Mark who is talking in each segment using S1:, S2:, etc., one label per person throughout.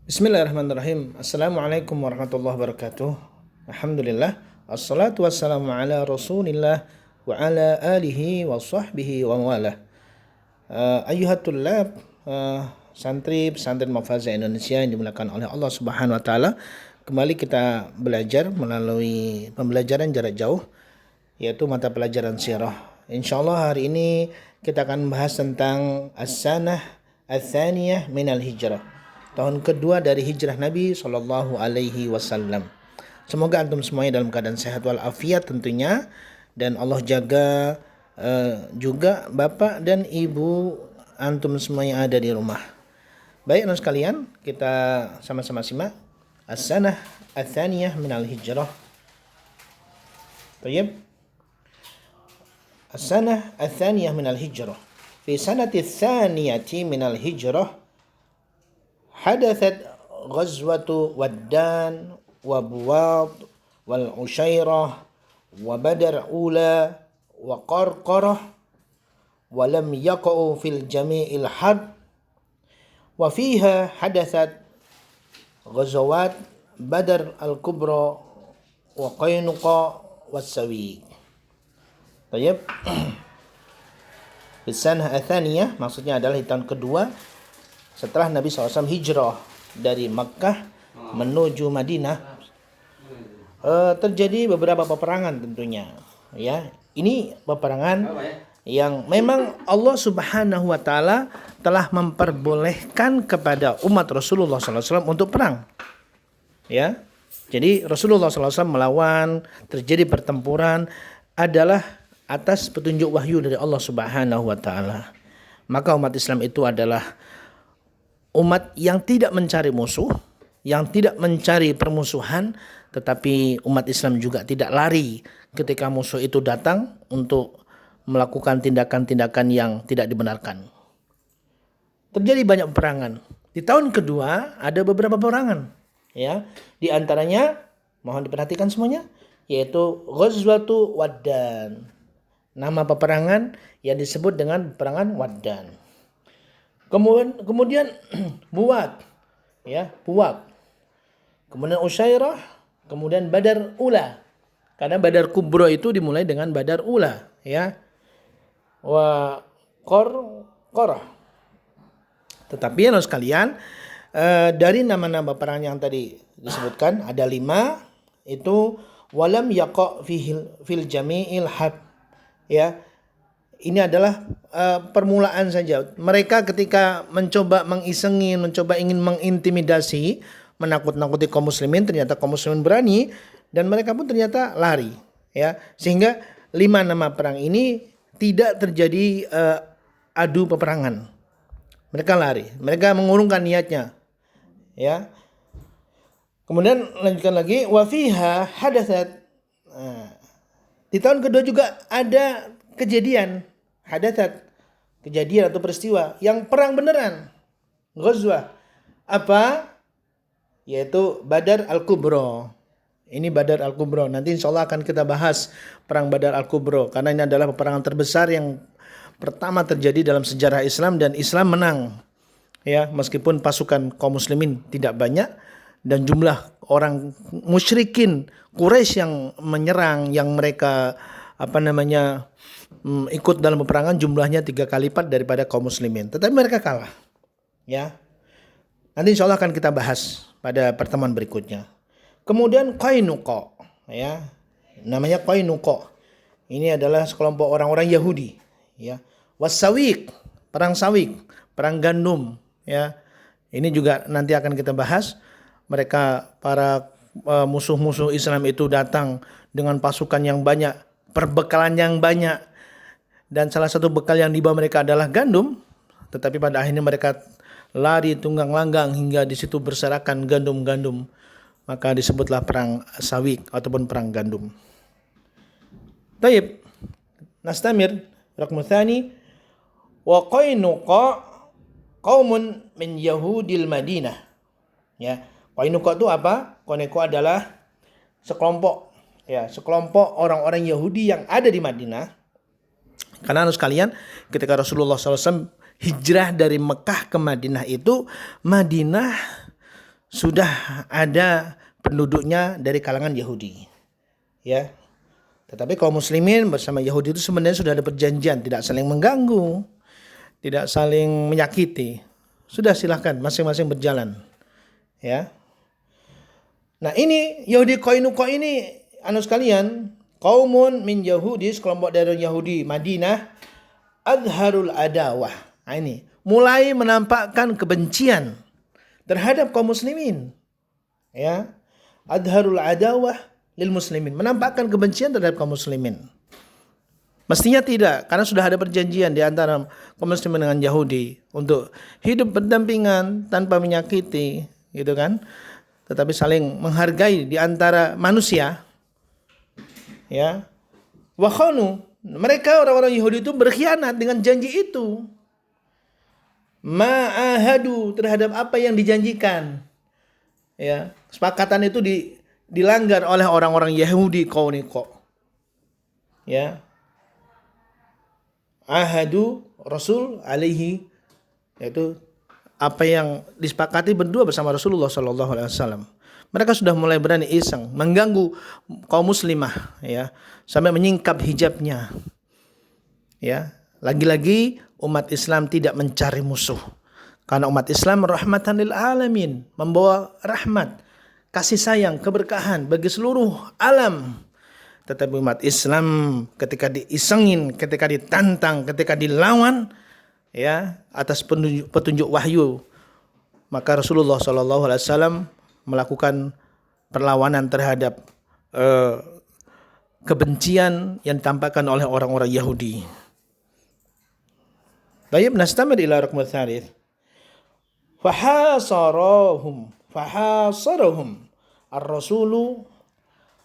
S1: Bismillahirrahmanirrahim. Assalamualaikum warahmatullahi wabarakatuh. Alhamdulillah. Assalatu wassalamu ala rasulillah wa ala alihi wa sahbihi wa mawalah. Ayyuhatulab, santri pesantren Mafaza Indonesia yang dimuliakan oleh Allah Subhanahu wa taala. Kembali kita belajar melalui pembelajaran jarak jauh, yaitu mata pelajaran sirah. Insyaallah hari ini kita akan membahas tentang as-sanah ats-tsaniyah minal hijrah. Tahun kedua dari hijrah Nabi Shallallahu Alaihi Wasallam. Semoga antum semuanya dalam keadaan sehat walafiat tentunya, dan Allah jaga juga bapak dan ibu antum semua yang ada di rumah. Baik teman sekalian, kita sama-sama simak as-sanah ats-tsaniyah minal hijrah. Baik. As-sanah ats-tsaniyah minal hijrah. Fi sanati ats-tsaniyati minal hijrah حدثت غزوة ودان وبواط والعشيرة وبدر أولى وقرقرة ولم يقعوا في الجميع الحرب وفيها حدثت غزوات بدر الكبرى وقينقاع والسويق. طيب. Bisanah ats-tsaniyah maksudnya adalah di tahun kedua setelah Nabi SAW hijrah dari Makkah menuju Madinah, terjadi beberapa peperangan tentunya. Ya, ini peperangan yang memang Allah Subhanahu wa taala telah memperbolehkan kepada umat Rasulullah SAW untuk perang. Ya. Jadi Rasulullah SAW melawan, terjadi pertempuran adalah atas petunjuk wahyu dari Allah Subhanahu wa taala. Maka umat Islam itu adalah umat yang tidak mencari musuh, yang tidak mencari permusuhan, tetapi umat Islam juga tidak lari ketika musuh itu datang untuk melakukan tindakan-tindakan yang tidak dibenarkan. Terjadi banyak peperangan. Di tahun kedua ada beberapa peperangan, ya. Di antaranya mohon diperhatikan semuanya, yaitu Ghazwatu Waddan. Nama peperangan yang disebut dengan peperangan Waddan. Kemudian Buwat, ya, Buwat. Kemudian Usyairah, kemudian Badar Ula. Karena Badar Kubro itu dimulai dengan Badar Ula, ya. Wa Qarqarah. Tetapi ya sekalian, dari nama-nama perang yang tadi disebutkan ada 5, itu walam yaqa fil jami'il had, ya. Ini adalah permulaan saja. Mereka ketika mencoba mengisengin, mencoba ingin mengintimidasi, menakut-nakuti kaum muslimin, ternyata kaum muslimin berani dan mereka pun ternyata lari, ya. Sehingga 5 nama perang ini tidak terjadi adu peperangan. Mereka lari, mereka mengurungkan niatnya, ya. Kemudian lanjutkan lagi, wa fiha hadatsat. Di tahun kedua juga ada kejadian hadatsat, kejadian atau peristiwa yang perang beneran. Ghazwah apa? Yaitu Badar Al-Kubra. Ini Badar Al-Kubra. Nanti insyaallah akan kita bahas perang Badar Al-Kubra karena ini adalah peperangan terbesar yang pertama terjadi dalam sejarah Islam dan Islam menang. Ya, meskipun pasukan kaum muslimin tidak banyak dan jumlah orang musyrikin Quraisy yang menyerang, yang mereka ikut dalam peperangan jumlahnya 3 kali lipat daripada kaum muslimin. Tetapi mereka kalah. Ya. Nanti insyaallah akan kita bahas pada pertemuan berikutnya. Kemudian Qainuqa, ya. Namanya Qainuqa. Ini adalah sekelompok orang-orang Yahudi, ya. Wasawiq, perang Sawiq, perang gandum, ya. Ini juga nanti akan kita bahas. Mereka para musuh-musuh Islam itu datang dengan pasukan yang banyak, perbekalan yang banyak, dan salah satu bekal yang dibawa mereka adalah gandum, tetapi pada akhirnya mereka lari tunggang langgang hingga di situ berserakan gandum-gandum, maka disebutlah perang Sawiq ataupun perang gandum. Taib, nastamir raqam tsani wa Qainuqa qaumun min Yahudil Madinah. Ya, Qainuqa itu apa? Qainuqa adalah sekelompok, ya, sekelompok orang-orang Yahudi yang ada di Madinah. Karena sekalian, ketika Rasulullah SAW hijrah dari Mekah ke Madinah itu, Madinah sudah ada penduduknya dari kalangan Yahudi. Ya. Tetapi kaum muslimin bersama Yahudi itu sebenarnya sudah ada perjanjian, tidak saling mengganggu, tidak saling menyakiti. Sudah, silahkan masing-masing berjalan. Ya. Nah, ini Yahudi Qainuqa ini sekalian, qaumun min Yahudi, sekelompok dari Yahudi Madinah, adharul adawah. Nah, ini mulai menampakkan kebencian terhadap kaum muslimin. Ya. Adharul adawah lil muslimin, menampakkan kebencian terhadap kaum muslimin. Mestinya tidak, karena sudah ada perjanjian di antara kaum muslimin dengan Yahudi untuk hidup berdampingan tanpa menyakiti, gitu kan? Tetapi saling menghargai di antara manusia. Ya. Wa khanu, mereka orang-orang Yahudi itu berkhianat dengan janji itu. Ma'ahadu, terhadap apa yang dijanjikan. Ya, kesepakatan itu dilanggar oleh orang-orang Yahudi Qainuqa. Ya. Ahadu Rasul alaihi, yaitu apa yang disepakati berdua bersama Rasulullah sallallahu alaihi wasallam. Mereka sudah mulai berani iseng mengganggu kaum muslimah, ya, sampai menyingkap hijabnya. Ya, lagi-lagi umat Islam tidak mencari musuh. Karena umat Islam rahmatan lil alamin, membawa rahmat, kasih sayang, keberkahan bagi seluruh alam. Tetapi umat Islam ketika diisengin, ketika ditantang, ketika dilawan, ya, atas petunjuk wahyu, maka Rasulullah SAW melakukan perlawanan terhadap kebencian yang ditampakkan oleh orang-orang Yahudi. Baik, nastamir ila raqam tsalits. Fahasarahum ar-rasulu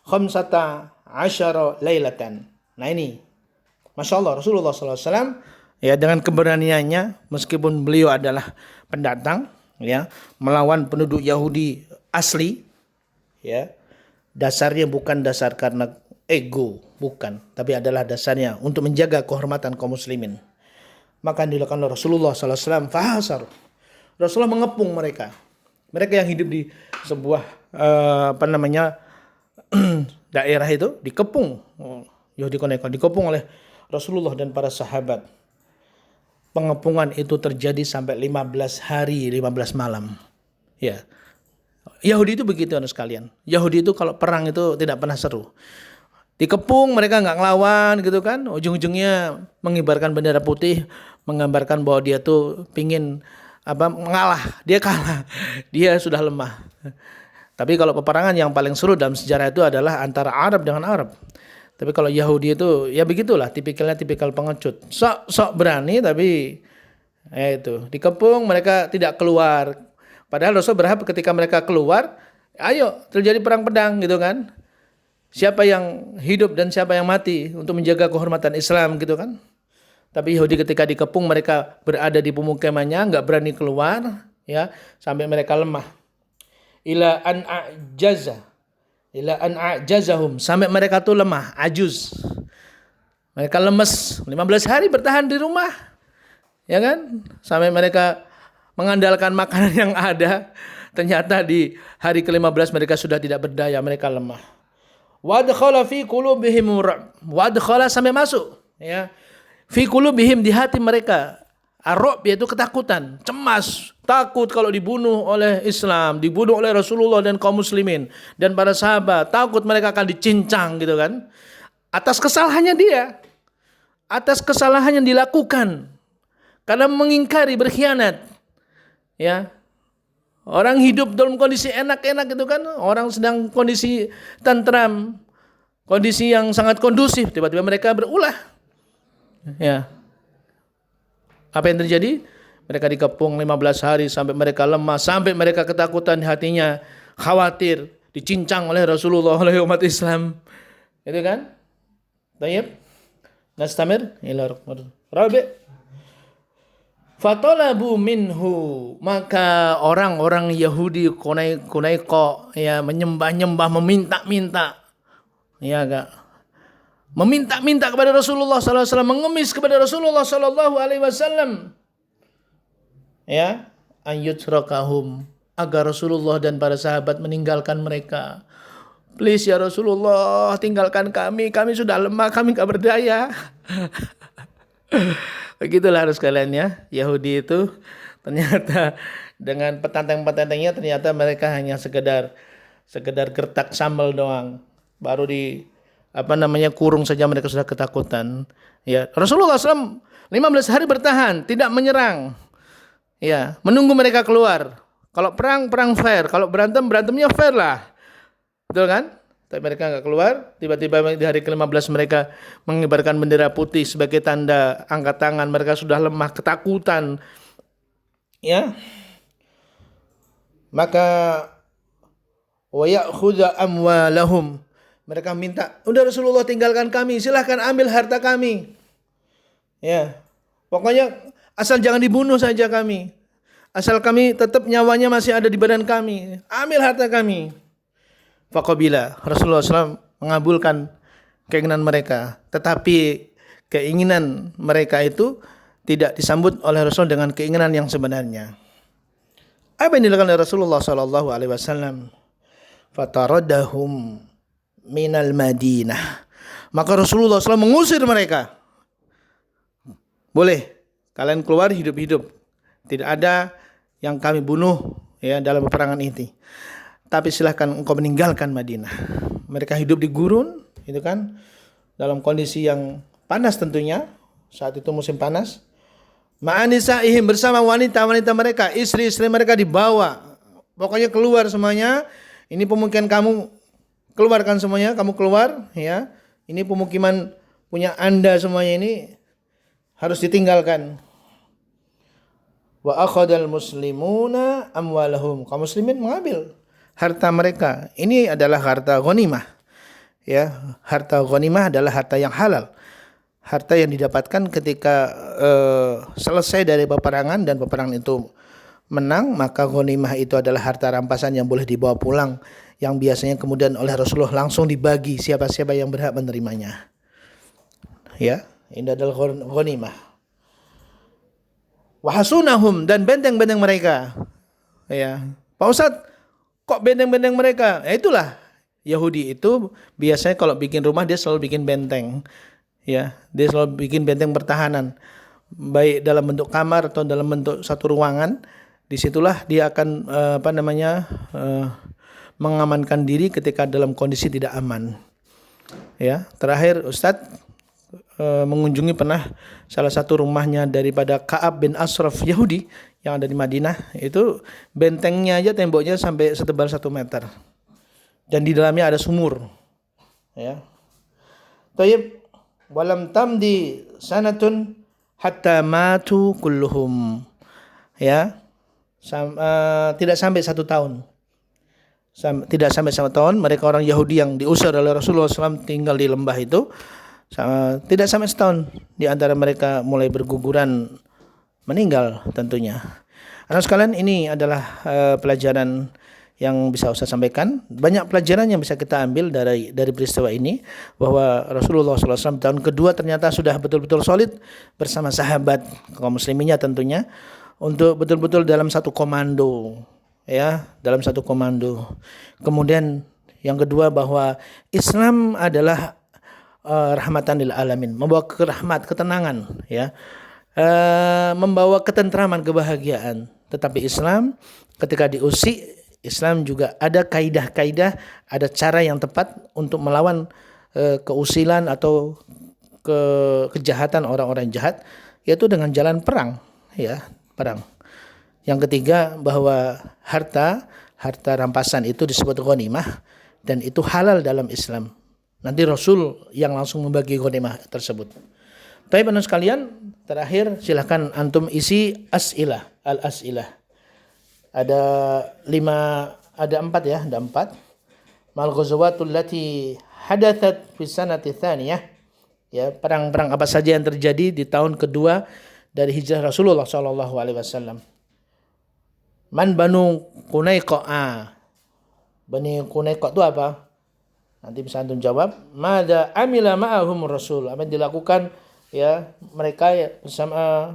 S1: khamsata asyara lailatan. Nah, ini Masya Allah, Rasulullah SAW ya, dengan keberaniannya, meskipun beliau adalah pendatang, ya, melawan penduduk Yahudi asli, ya, dasarnya bukan dasar karena ego, bukan, tapi adalah dasarnya untuk menjaga kehormatan kaum muslimin. Maka dilakukan oleh Rasulullah SAW. Fahasar, Rasulullah mengepung mereka yang hidup di sebuah daerah itu, dikepung Yahudi Qainuqa, dikepung oleh Rasulullah dan para sahabat. Pengepungan itu terjadi sampai 15 hari 15 malam. Ya. Yahudi itu begitu sekalian. Yahudi itu kalau perang itu tidak pernah seru. Dikepung, mereka nggak ngelawan gitu kan. Ujung-ujungnya mengibarkan bendera putih, menggambarkan bahwa dia tuh pingin mengalah. Dia kalah. Dia sudah lemah. Tapi kalau peperangan yang paling seru dalam sejarah itu adalah antara Arab dengan Arab. Tapi kalau Yahudi itu ya begitulah, tipikal pengecut. Sok berani tapi ya itu, dikepung, mereka tidak keluar. Padahal Rasul berharap ketika mereka keluar, ayo terjadi perang pedang gitu kan. Siapa yang hidup dan siapa yang mati untuk menjaga kehormatan Islam gitu kan. Tapi Yahudi ketika dikepung, mereka berada di pemukimannya, enggak berani keluar, ya, sampai mereka lemah. Ila an a'jazahum, sampai mereka tuh lemah, ajuz. Mereka lemes, 15 hari bertahan di rumah. Ya kan? Sampai mereka mengandalkan makanan yang ada. Ternyata di hari ke-15 mereka sudah tidak berdaya, mereka lemah. Wadkhala fi qulubihim ra'b. Wadkhala, sampai masuk, ya. Fi qulubihim, di hati mereka, ar-ra'b, yaitu ketakutan, cemas, takut kalau dibunuh oleh Islam, dibunuh oleh Rasulullah dan kaum muslimin dan para sahabat, takut mereka akan dicincang gitu kan. Atas kesalahannya dia, atas kesalahan yang dilakukan karena mengingkari, berkhianat. Ya. Orang hidup dalam kondisi enak-enak gitu kan, orang sedang kondisi tentram, kondisi yang sangat kondusif, tiba-tiba mereka berulah. Ya. Apa yang terjadi? Mereka dikepung 15 hari sampai mereka lemah, sampai mereka ketakutan hatinya, khawatir dicincang oleh Rasulullah, oleh umat Islam. Itu kan? Baik. Nastamir ila rabi'. Fatalabu minhu, maka orang-orang Yahudi Qainuqa ya menyembah-nyembah, meminta-minta, ya enggak, meminta-minta kepada Rasulullah SAW, mengemis kepada Rasulullah SAW, ya, an yutrakahum, agar Rasulullah dan para sahabat meninggalkan mereka. Please ya Rasulullah, tinggalkan kami sudah lemah, kami gak berdaya. Begitulah harus kalian ya. Yahudi itu ternyata dengan petantang-petantangnya ternyata mereka hanya sekedar gertak sambal doang. Baru kurung saja mereka sudah ketakutan. Ya, Rasulullah SAW 15 hari bertahan, tidak menyerang. Ya, menunggu mereka keluar. Kalau perang fair, kalau berantemnya fair lah. Betul kan? Tapi mereka nggak keluar. Tiba-tiba di hari ke-15 mereka mengibarkan bendera putih sebagai tanda angkat tangan. Mereka sudah lemah, ketakutan. Ya. Maka wa ya'khudha amwalahum. Mereka minta, udah Rasulullah tinggalkan kami, silahkan ambil harta kami. Ya. Pokoknya asal jangan dibunuh saja kami. Asal kami tetap nyawanya masih ada di badan kami. Ambil harta kami. Faqabila, Rasulullah SAW mengabulkan keinginan mereka. Tetapi keinginan mereka itu tidak disambut oleh Rasul dengan keinginan yang sebenarnya. Apa yang dilakukan oleh Rasulullah SAW? Fataradahum minal Madinah. Maka Rasulullah SAW mengusir mereka. Boleh, kalian keluar hidup-hidup. Tidak ada yang kami bunuh ya dalam peperangan ini. Tapi silahkan engkau meninggalkan Madinah. Mereka hidup di gurun, itu kan, dalam kondisi yang panas tentunya. Saat itu musim panas. Ma'anisa'ihim, bersama wanita-wanita mereka, istri-istri mereka dibawa. Pokoknya keluar semuanya. Ini pemukiman kamu, keluarkan semuanya, kamu keluar, ya. Ini pemukiman punya Anda semuanya ini harus ditinggalkan. Wa akhadal muslimuna amwalahum. Kaum muslimin mengambil harta mereka. Ini adalah harta ghanimah. Ya, harta ghanimah adalah harta yang halal. Harta yang didapatkan ketika selesai dari peperangan dan peperangan itu menang, maka ghanimah itu adalah harta rampasan yang boleh dibawa pulang, yang biasanya kemudian oleh Rasulullah langsung dibagi siapa-siapa yang berhak menerimanya. Ya, ini adalah ghanimah. Wa hasunahum, dan benteng-benteng mereka. Ya, Pak Ustadz, kok benteng-benteng mereka? Ya itulah, Yahudi itu biasanya kalau bikin rumah dia selalu bikin benteng. Ya, dia selalu bikin benteng pertahanan. Baik dalam bentuk kamar atau dalam bentuk satu ruangan. Disitulah dia akan mengamankan diri ketika dalam kondisi tidak aman. Ya, terakhir Ustadz mengunjungi pernah salah satu rumahnya daripada Ka'ab bin Ashraf Yahudi yang ada di Madinah. Itu bentengnya aja temboknya sampai setebal 1 meter. Dan di dalamnya ada sumur. Ya. Tayyib, walam tamdi sanatun hatta matu kulluhum. Ya. Tidak sampai 1 tahun. Tidak sampai 1 tahun mereka orang Yahudi yang diusir oleh Rasulullah SAW tinggal di lembah itu. Tidak sampai 1 tahun di antara mereka mulai berguguran meninggal tentunya. Anak sekalian, ini adalah pelajaran yang bisa Ustaz sampaikan. Banyak pelajaran yang bisa kita ambil dari peristiwa ini, bahwa Rasulullah SAW tahun kedua ternyata sudah betul-betul solid bersama sahabat kaum musliminnya tentunya, untuk betul-betul dalam satu komando, ya, dalam satu komando. Kemudian yang kedua, bahwa Islam adalah rahmatan lil alamin, membawa kerahmat, ketenangan, ya, membawa ketentraman, kebahagiaan. Tetapi Islam ketika diusik, Islam juga ada kaidah-kaidah, ada cara yang tepat untuk melawan keusilan atau kejahatan orang-orang jahat, yaitu dengan jalan perang, ya, perang. Yang ketiga, bahwa harta rampasan itu disebut ghanimah dan itu halal dalam Islam. Nanti Rasul yang langsung membagi ghanimah tersebut. Baik teman sekalian, terakhir silakan antum isi al-as'ilah. Ada 4 ya, ada 4. Mal ghazawatul lati hadathat fi sanati tsaniyah. Ya, perang-perang apa saja yang terjadi di tahun kedua dari hijrah Rasulullah sallallahu alaihi wasallam. Man Banu Qunaiqa. Bani Qunaiqa itu apa? Nanti bisa antum jawab. Mada amila ma'ahum Rasul. Apa yang dilakukan ya mereka bersama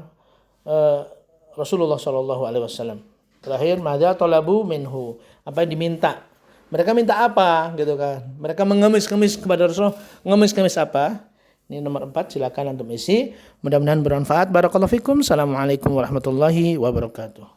S1: Rasulullah sallallahu alaihi wasallam. Terakhir, madza talabu minhu. Apa yang diminta? Mereka minta apa gitu kan? Mereka mengemis-kemis kepada Rasulullah. Ngemis-kemis apa? Ini nomor 4, silakan antum isi. Mudah-mudahan bermanfaat. Barakallahu fikum. Assalamualaikum warahmatullahi wabarakatuh.